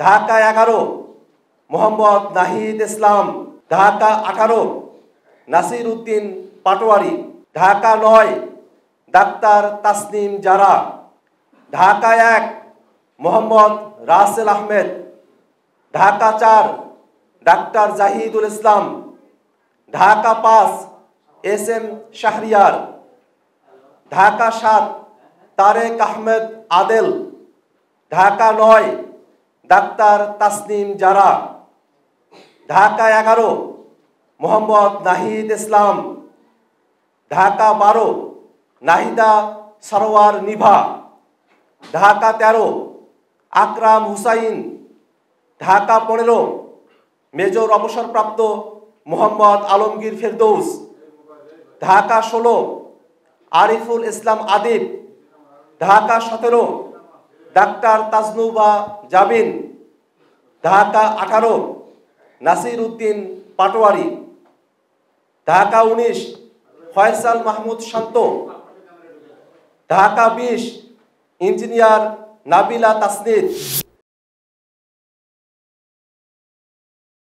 Dhaka 11 Mohammad Nahid Islam. Dhaka 18 Nasir Uddin Patwari. Dhaka 9 doctor Tasnim জারা। Dhaka 1 Mohammad Rasel Ahmed. Dhaka 4 doctor Zahidul ইসলাম। Dhaka 5 SM. Shahriar. Dhaka 7 Tarique Ahmed Adel. Dhaka 9 doctor Tasnim জারা। ঢাকা 11 মোহাম্মদ নাহিদ ইসলাম। ঢাকা 12 নাহিদা সরোয়ার নিভা। ঢাকা 13 আকরাম Hussain. Dhaka 15 major অবসরপ্রাপ্ত Mohammad Alamgir Ferdous. Dhaka 16 Ariful Islam Adib. Dhaka 17 doctor Tajnuba Zabin. Dhaka 18 Nasir Uddin Patwari. Dhaka 19 Faisal Mahmud শান্ত। Dhaka 20 engineer Nabila Tasnid.